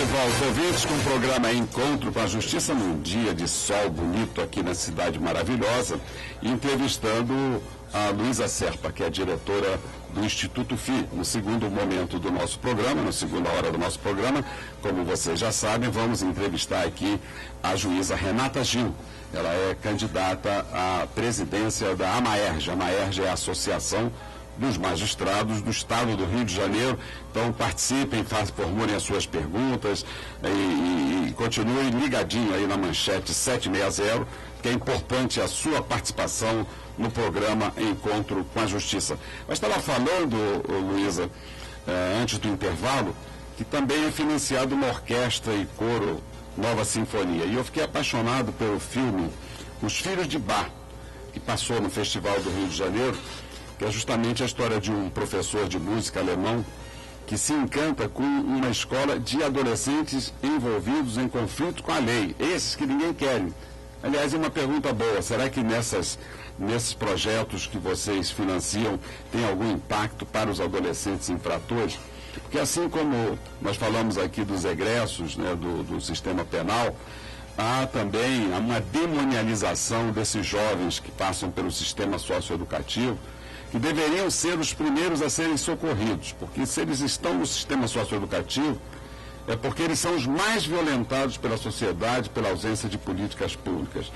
volta, ouvintes, com o programa Encontro com a Justiça, num dia de sol bonito aqui na cidade maravilhosa, entrevistando a Luísa Serpa, que é a diretora do Instituto FI. No segundo momento do nosso programa, na segunda hora do nosso programa, como vocês já sabem, vamos entrevistar aqui a juíza Renata Gil. Ela é candidata à presidência da AMAERJ. A AMAERJ é a Associação dos Magistrados do Estado do Rio de Janeiro. Então participem, formulem as suas perguntas e continuem ligadinho aí na manchete 760, que é importante a sua participação no programa Encontro com a Justiça. Mas estava falando, Luísa, antes do intervalo, que também é financiado uma orquestra e coro Nova Sinfonia. E eu fiquei apaixonado pelo filme Os Filhos de Bach, que passou no Festival do Rio de Janeiro, que é justamente a história de um professor de música alemão que se encanta com uma escola de adolescentes envolvidos em conflito com a lei, esses que ninguém quer. Aliás, é uma pergunta boa, será que nesses projetos que vocês financiam tem algum impacto para os adolescentes infratores? Porque assim como nós falamos aqui dos egressos, né, do sistema penal, há também uma demonialização desses jovens que passam pelo sistema socioeducativo, que deveriam ser os primeiros a serem socorridos, porque se eles estão no sistema socioeducativo, é porque eles são os mais violentados pela sociedade, pela ausência de políticas públicas.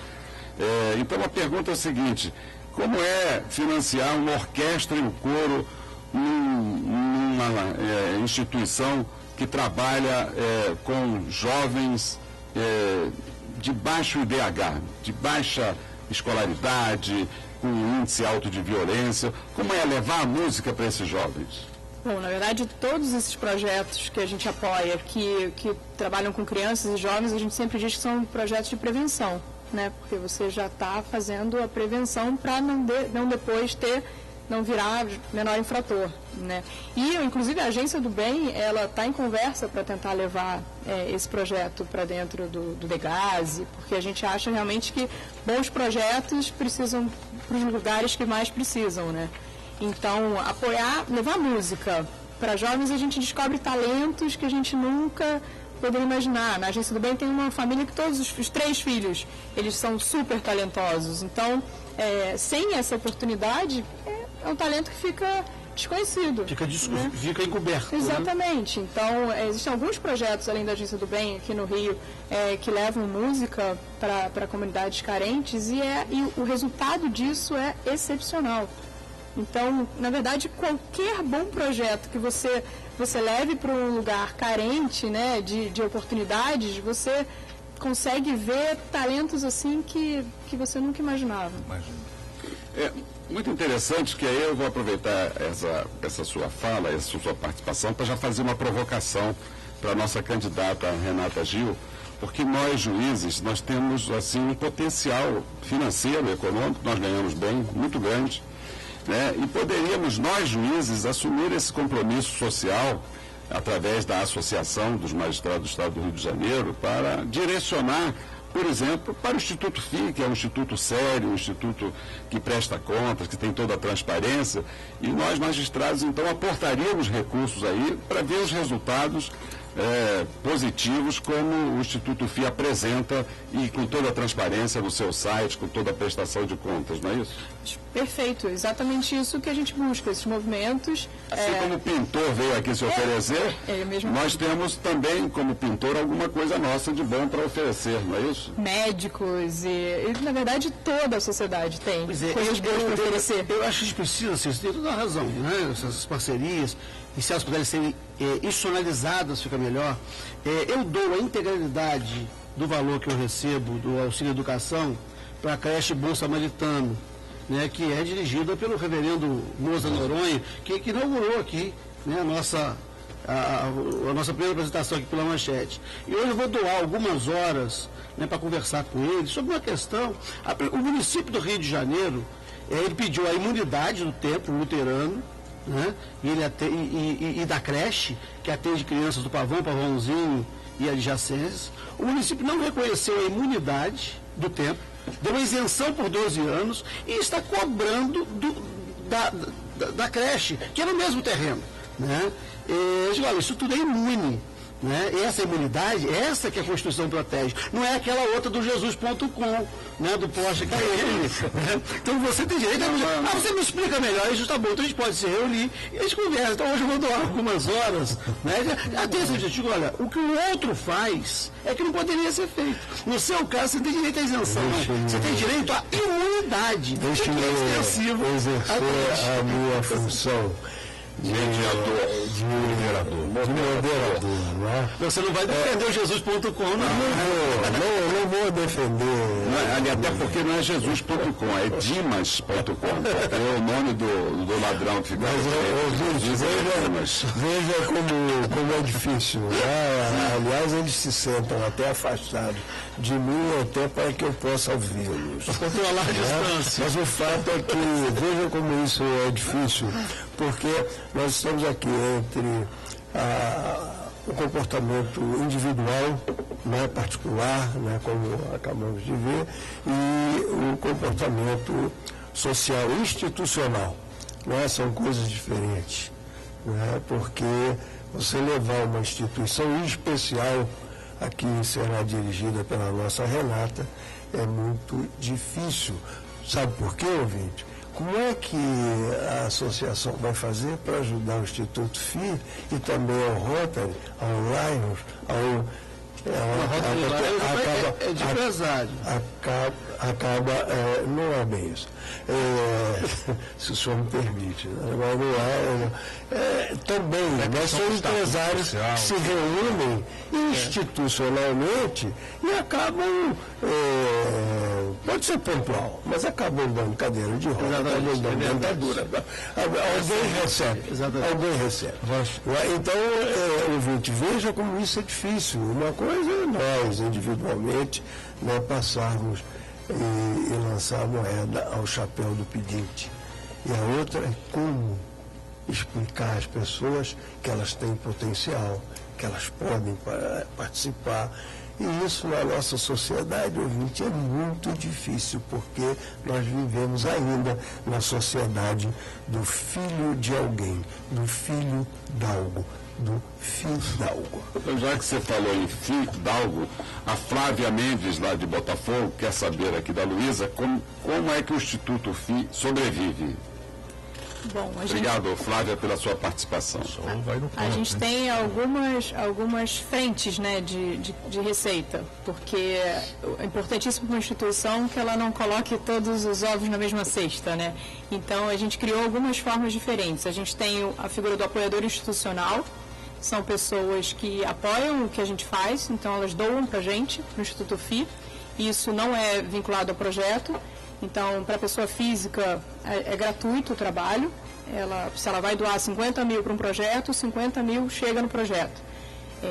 Então a pergunta é a seguinte: como é financiar uma orquestra e um coro numa instituição que trabalha com jovens de baixo IDH, de baixa escolaridade, com um índice alto de violência? Como é levar a música para esses jovens? Bom, na verdade, todos esses projetos que a gente apoia, que trabalham com crianças e jovens, a gente sempre diz que são projetos de prevenção, né? Porque você já está fazendo a prevenção para não depois não virar menor infrator, né? E, inclusive, a Agência do Bem, ela está em conversa para tentar levar esse projeto para dentro do DEGASE, porque a gente acha realmente que bons projetos precisam para os lugares que mais precisam, né? Então, levar música para jovens, a gente descobre talentos que a gente nunca poderia imaginar. Na Agência do Bem tem uma família que todos os 3 filhos, eles são super talentosos. Então, sem essa oportunidade, é um talento que fica desconhecido. Fica encoberto. Exatamente. Né? Então, existem alguns projetos, além da Agência do Bem, aqui no Rio, que levam música para comunidades carentes e o resultado disso é excepcional. Então, na verdade, qualquer bom projeto que você leve para um lugar carente, né, de oportunidades, você consegue ver talentos assim que você nunca imaginava. Muito interessante, que aí eu vou aproveitar essa sua fala, essa sua participação, para já fazer uma provocação para a nossa candidata Renata Gil, porque nós, juízes, nós temos assim um potencial financeiro, econômico, nós ganhamos bem, muito grande, né? E poderíamos, nós, juízes, assumir esse compromisso social através da Associação dos Magistrados do Estado do Rio de Janeiro para direcionar, por exemplo, para o Instituto FI, que é um instituto sério, um instituto que presta contas, que tem toda a transparência, e nós, magistrados, então, aportaríamos recursos aí para ver os resultados positivos como o Instituto FI apresenta e com toda a transparência no seu site, com toda a prestação de contas, não é isso? Perfeito, exatamente isso que a gente busca, esses movimentos. Assim como o pintor veio aqui se oferecer, nós temos também, como pintor, alguma coisa nossa de bom para oferecer, não é isso? Médicos e, na verdade, toda a sociedade tem coisas boas para oferecer. Eu acho que a gente precisa, você tem toda a razão, né? Essas parcerias, e se elas puderem ser institucionalizadas, fica melhor. Eu dou a integralidade do valor que eu recebo do auxílio educação para a creche Bom Samaritano, né, que é dirigida pelo reverendo Moza Noronha, que inaugurou aqui, né, a nossa primeira apresentação aqui pela Manchete. E hoje eu vou doar algumas horas, né, para conversar com ele sobre uma questão. O município do Rio de Janeiro, ele pediu a imunidade do templo luterano, né, e da creche, que atende crianças do Pavãozinho e adjacências. O município não reconheceu a imunidade do templo, deu uma isenção por 12 anos e está cobrando da creche, que é no mesmo terreno, né? Eu digo, olha, isso tudo é imune. Né? Essa imunidade, essa que a Constituição protege, não é aquela outra do Jesus.com, né? Do Porsche KM. Né? Então você tem direito a... você me explica melhor, isso tá bom, então a gente pode se reunir e a gente conversa. Então hoje eu vou doar algumas horas, né? Até esse objetivo, olha, o que o outro faz é que não poderia ser feito. No seu caso, você tem direito à isenção, você tem direito à imunidade. Deixa-me exercer a minha função de moderador, não é? Você não vai defender o Jesus.com, não vou defender. Até porque não é Jesus.com, é Dimas.com, porque é o nome do ladrão que fica. Mas veja como é difícil. Né? Aliás, eles se sentam até afastados de mim, até para que eu possa ouvi-los. Controlar a distância. Mas o fato é que, veja como isso é difícil, porque nós estamos aqui entre o comportamento individual, né, particular, né, como acabamos de ver, e o comportamento social, institucional. Né, são coisas diferentes. Né, porque você levar uma instituição em especial, aqui será dirigida pela nossa Renata, é muito difícil. Sabe por quê, ouvinte? Como é que a associação vai fazer para ajudar o Instituto FI e também ao Rotary, ao Lions, ao... é de empresário. Não é bem isso. Se o senhor me permite. Mas não é. Também, nós somos empresários que se reúnem institucionalmente e acabam, pode ser pontual, mas acabam dando cadeira de roda, acabam dando dentadura. Alguém recebe. Então, ouvinte, veja como isso é difícil. Uma coisa é nós, individualmente, né, passarmos e lançar a moeda ao chapéu do pedinte. E a outra é como explicar às pessoas que elas têm potencial, que elas podem participar. E isso na nossa sociedade, ouvinte, é muito difícil, porque nós vivemos ainda na sociedade do filho de alguém, do filho d'algo, do fidalgo. Já que você falou em fidalgo, a Flávia Mendes, lá de Botafogo, quer saber aqui da Luísa, como é que o Instituto FI sobrevive? Bom, Obrigado, Flávia, pela sua participação. A gente tem algumas frentes, né, de receita, porque é importantíssimo para uma instituição que ela não coloque todos os ovos na mesma cesta, né? Então, a gente criou algumas formas diferentes. A gente tem a figura do apoiador institucional, são pessoas que apoiam o que a gente faz, então elas doam para a gente, para o Instituto FI. Isso não é vinculado ao projeto. Então, para a pessoa física, é gratuito o trabalho. Se ela vai doar 50 mil para um projeto, 50 mil chega no projeto.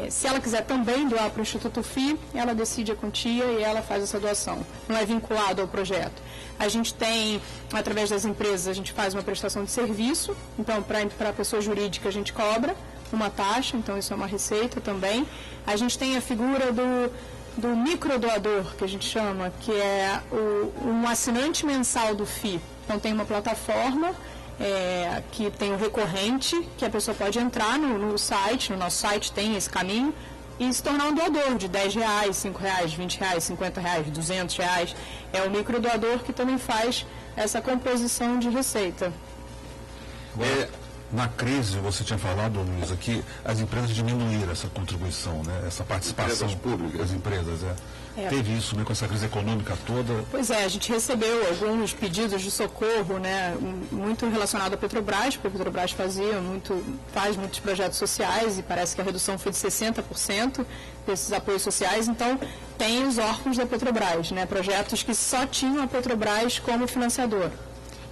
Se ela quiser também doar para o Instituto FI, ela decide a quantia e ela faz essa doação. Não é vinculado ao projeto. A gente tem, através das empresas, a gente faz uma prestação de serviço. Então, para a pessoa jurídica, a gente cobra uma taxa, então isso é uma receita também. A gente tem a figura do microdoador, que a gente chama, que é um assinante mensal do FI. Então tem uma plataforma que tem um recorrente, que a pessoa pode entrar no site, no nosso site tem esse caminho, e se tornar um doador de R$10, R$5, R$20, R$50, R$200. É o microdoador que também faz essa composição de receita. Na crise, você tinha falado, Luísa, que as empresas diminuíram essa contribuição, né? Essa participação públicas. das empresas. Teve isso, né, com essa crise econômica toda? Pois é, a gente recebeu alguns pedidos de socorro, né, muito relacionado à Petrobras, porque a Petrobras faz muitos projetos sociais e parece que a redução foi de 60% desses apoios sociais. Então, tem os órfãos da Petrobras, né, projetos que só tinham a Petrobras como financiador.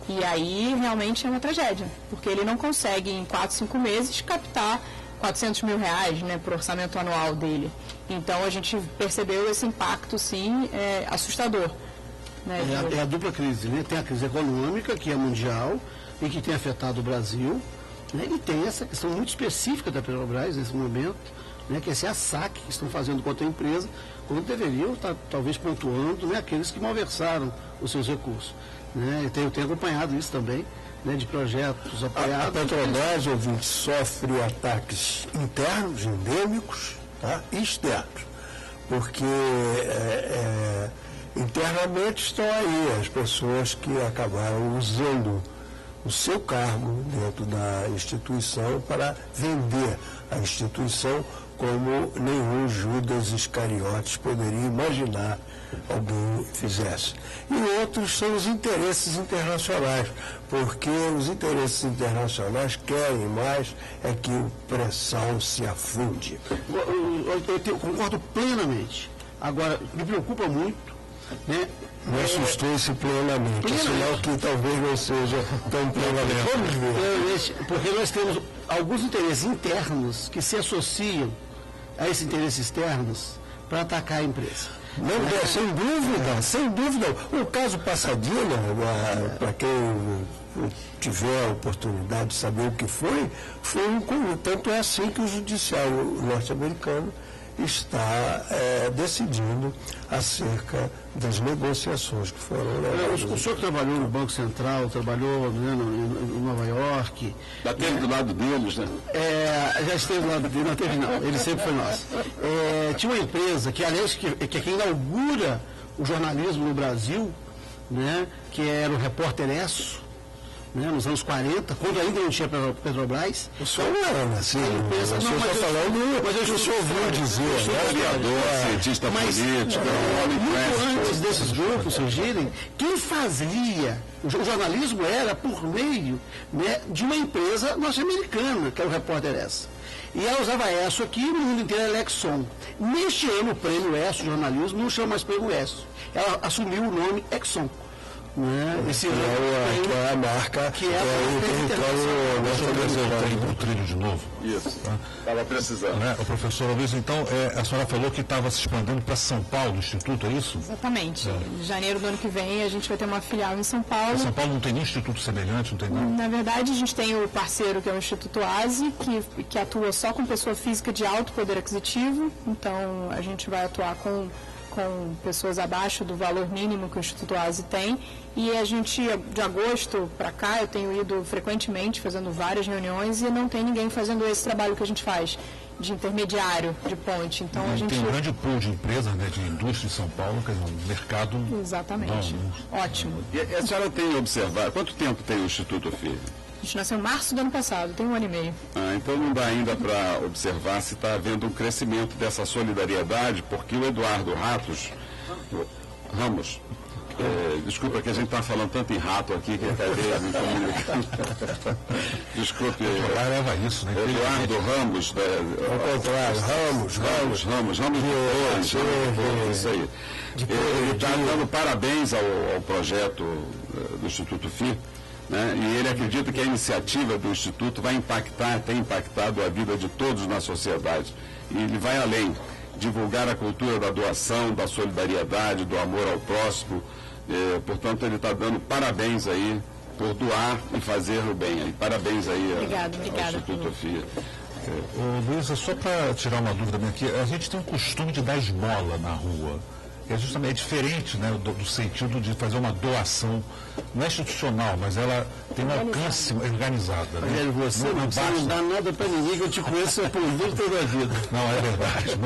E aí, realmente, é uma tragédia, porque ele não consegue, em 4, 5 meses, captar R$400 mil, né, para o orçamento anual dele. Então, a gente percebeu esse impacto, sim, assustador. Né? É a dupla crise, né? Tem a crise econômica, que é mundial, e que tem afetado o Brasil, né? E tem essa questão muito específica da Petrobras, nesse momento, né? Que é esse assaque que estão fazendo contra a empresa, quando deveriam estar, talvez, pontuando, né, aqueles que malversaram os seus recursos. Né? Eu tenho acompanhado isso também, né, de projetos apoiados. A Petrobras, ouvinte, sofre ataques internos, endêmicos, tá? Externos. Porque internamente estão aí as pessoas que acabaram usando o seu cargo dentro da instituição para vender a instituição como nenhum Judas Iscariotes poderia imaginar alguém fizesse. E outros são os interesses internacionais, porque os interesses internacionais querem mais é que o pré-sal se afunde. Eu concordo plenamente. Agora, me preocupa muito, né? Me assustou esse plenamente, sinal que talvez não seja tão plenamente. Vamos ver. Porque nós temos alguns interesses internos que se associam a esses interesses externos para atacar a empresa. Não, sem dúvida. O caso Passadina, para quem tiver a oportunidade de saber o que foi um tanto é assim que o judiciário norte-americano está decidindo acerca das negociações que foram levadas. O senhor trabalhou no Banco Central, trabalhou, né, em Nova York. Já esteve do lado deles, né? Já esteve do lado dele, não teve não, ele sempre foi nosso. Tinha uma empresa que, aliás, que é quem inaugura o jornalismo no Brasil, né, que era o Repórter Esso, né, nos anos 40, quando ainda não tinha Petrobras. O senhor não era nascido, o senhor está falando, mas eu só ouviu dizer, historiador, cientista político, muito antes desses grupos surgirem, quem fazia o jornalismo era por meio, né, de uma empresa norte-americana, que era o Repórter Esso. E ela usava Esso aqui, no mundo inteiro era Exxon. Neste ano, o prêmio Esso jornalismo não chama mais prêmio Esso. Ela assumiu o nome Exxon. Esse que é a marca, que é o território norte-americano. O trilho de novo. Isso, estava precisando. Né? O professor Luiz, então, a senhora falou que estava se expandendo para São Paulo, o Instituto, é isso? Exatamente. Em janeiro do ano que vem a gente vai ter uma filial em São Paulo. Em São Paulo não tem nenhum instituto semelhante, não tem nada? Na verdade, a gente tem o parceiro que é o Instituto ASE, que atua só com pessoa física de alto poder aquisitivo. Então, a gente vai atuar com pessoas abaixo do valor mínimo que o Instituto ASE tem. E a gente, de agosto para cá, eu tenho ido frequentemente fazendo várias reuniões e não tem ninguém fazendo esse trabalho que a gente faz, de intermediário, de ponte. Então, a gente... Tem um grande pool de empresas, né, de indústria em São Paulo, que é um mercado... Exatamente. Ótimo. E a senhora tem observado, quanto tempo tem o Instituto FI? A gente nasceu em março do ano passado, tem 1 ano e meio. Então não dá ainda para observar se está havendo um crescimento dessa solidariedade, porque o Eduardo Ramos, desculpa que a gente está falando tanto em rato aqui que a cadeia me comunica. Desculpe. Leva isso, né? Eduardo Ramos. Ao contrário, Ramos. Isso aí. Ele está dando parabéns ao projeto do Instituto FI. Né? E ele acredita que a iniciativa do Instituto vai tem impactado a vida de todos na sociedade. E ele vai além, divulgar a cultura da doação, da solidariedade, do amor ao próximo. Portanto, ele está dando parabéns aí por doar e fazer o bem. E parabéns aí ao Instituto FIA. Luísa, só para tirar uma dúvida minha aqui, a gente tem um costume de dar esmola na rua. É justamente diferente, né, do sentido de fazer uma doação, não é institucional, mas ela tem um alcance organizado. Né? Você não dá nada para ninguém, que eu te conheço por muito toda a vida. Não, é verdade.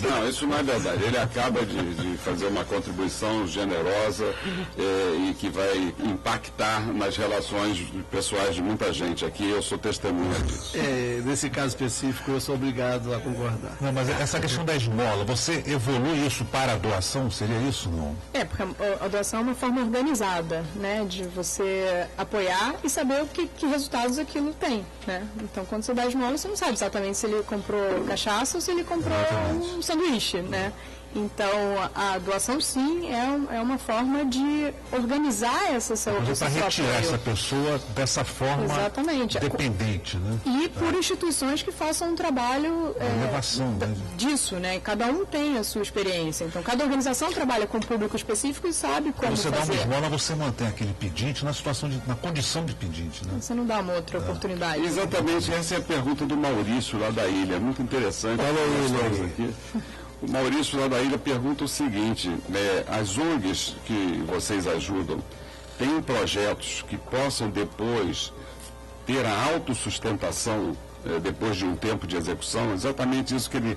Não, isso não é verdade. Ele acaba de fazer uma contribuição generosa e que vai impactar nas relações pessoais de muita gente. Aqui eu sou testemunha disso. Nesse caso específico, eu sou obrigado a concordar. Não, mas essa questão da esmola, você evolui isso para a doação? Seria isso, não? Porque a doação é uma forma organizada, né, de você apoiar e saber o que resultados aquilo tem, né? Então, quando você dá esmola, você não sabe exatamente se ele comprou cachaça ou se ele comprou um sanduíche, né? Então, a doação, sim, é uma forma de organizar essa sua para retirar essa pessoa dessa forma dependente, né? E por instituições que façam um trabalho disso, né? Cada um tem a sua experiência. Então, cada organização trabalha com um público específico e sabe como fazer. Você dá uma esmola, você mantém aquele pedinte na condição de pedinte, né? Você não dá uma outra oportunidade. Exatamente, essa é a pergunta do Maurício, lá da ilha. Muito interessante. O Maurício lá da ilha pergunta o seguinte, as ONGs que vocês ajudam, têm projetos que possam depois ter a autossustentação depois de um tempo de execução? Exatamente isso que ele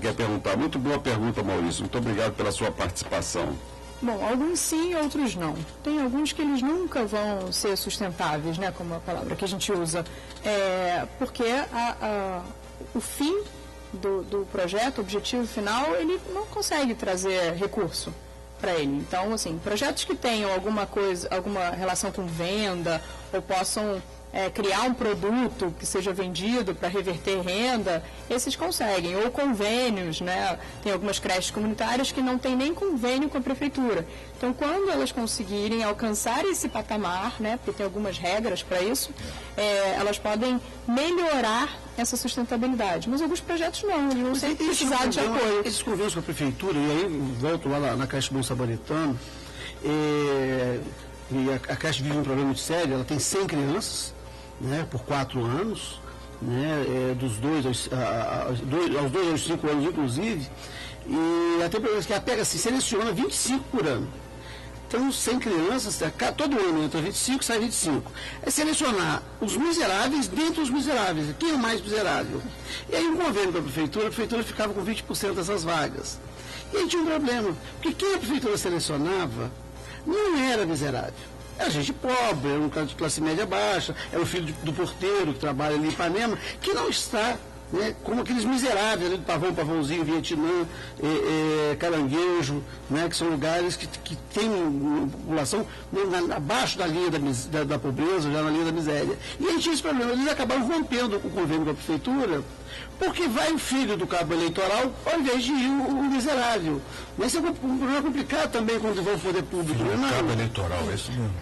quer perguntar. Muito boa pergunta, Maurício. Muito obrigado pela sua participação. Bom, alguns sim, outros não. Tem alguns que eles nunca vão ser sustentáveis, né, como a palavra que a gente usa, porque o fim do projeto, o objetivo final, ele não consegue trazer recurso para ele. Então, assim, projetos que tenham alguma relação com venda ou possam criar um produto que seja vendido para reverter renda, esses conseguem. Ou convênios, né? Tem algumas creches comunitárias que não tem nem convênio com a prefeitura. Então, quando elas conseguirem alcançar esse patamar, né? Porque tem algumas regras para isso, elas podem melhorar essa sustentabilidade. Mas alguns projetos não, eles vão sempre precisar de apoio. Esses convênios com a prefeitura, e aí volto lá na creche Bom Samaritano, e a creche vive um problema muito sério, ela tem 100 crianças, né, por 4 anos, né, dos 2 aos 5 anos, inclusive, e ela tem problemas que ela pega, assim, seleciona 25 por ano. Então, 100 crianças, todo ano entra 25, sai 25. É selecionar os miseráveis dentre os miseráveis. Quem é o mais miserável? E aí, um convênio da prefeitura, a prefeitura ficava com 20% dessas vagas. E aí tinha um problema, porque quem a prefeitura selecionava não era miserável. Era gente pobre, era um cara de classe média baixa, era o filho do porteiro que trabalha ali em Ipanema, que não está, né, como aqueles miseráveis ali do Pavãozinho, Vietnã, Caranguejo, né, que são lugares que têm uma população abaixo da linha da pobreza, já na linha da miséria. E aí tinha esse problema, eles acabaram rompendo o convênio com a prefeitura, porque vai o filho do cabo eleitoral ao invés de ir o miserável. Mas isso é um problema complicado também quando vai o poder público. Filho do cabo eleitoral, é isso mesmo.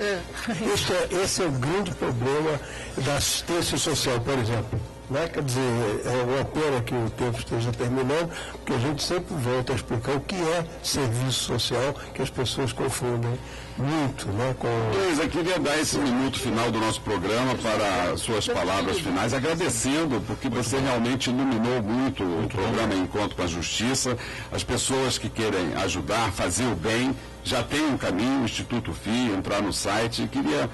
Esse é o grande problema da assistência social, por exemplo. Né? Quer dizer, é uma pena que o tempo esteja terminando, porque a gente sempre volta a explicar o que é serviço social, que as pessoas confundem muito, né? Pois, eu queria dar esse minuto final do nosso programa para suas palavras finais, agradecendo, porque você realmente iluminou muito o programa Encontro com a Justiça. As pessoas que querem ajudar, fazer o bem, já tem um caminho, o Instituto FII, entrar no site. E queria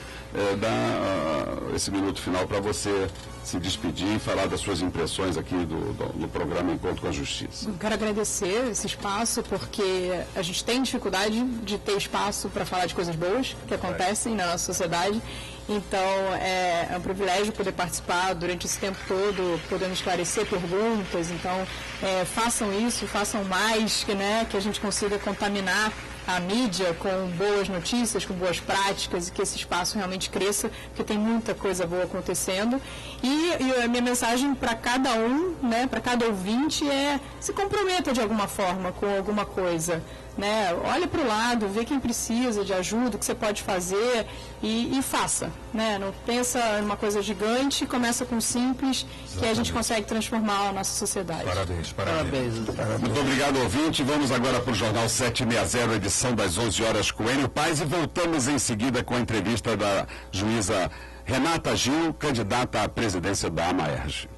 dar esse minuto final para você se despedir e falar das suas impressões aqui do programa Encontro com a Justiça. Eu quero agradecer esse espaço, porque a gente tem dificuldade de ter espaço para falar de coisas boas que acontecem na nossa sociedade. Então, é um privilégio poder participar durante esse tempo todo, podendo esclarecer perguntas. Então, façam isso, façam mais, que a gente consiga contaminar a mídia com boas notícias, com boas práticas, e que esse espaço realmente cresça, porque tem muita coisa boa acontecendo. E a minha mensagem para cada um, para cada ouvinte, se comprometa de alguma forma com alguma coisa. Olha para o lado, vê quem precisa de ajuda, o que você pode fazer e faça. Não pensa em uma coisa gigante, começa com simples, que a gente consegue transformar a nossa sociedade. Parabéns. Muito obrigado, ouvinte. Vamos agora para o Jornal 760, edição das 11 horas com Enio Paz, e voltamos em seguida com a entrevista da juíza Renata Gil, candidata à presidência da AMAERJ.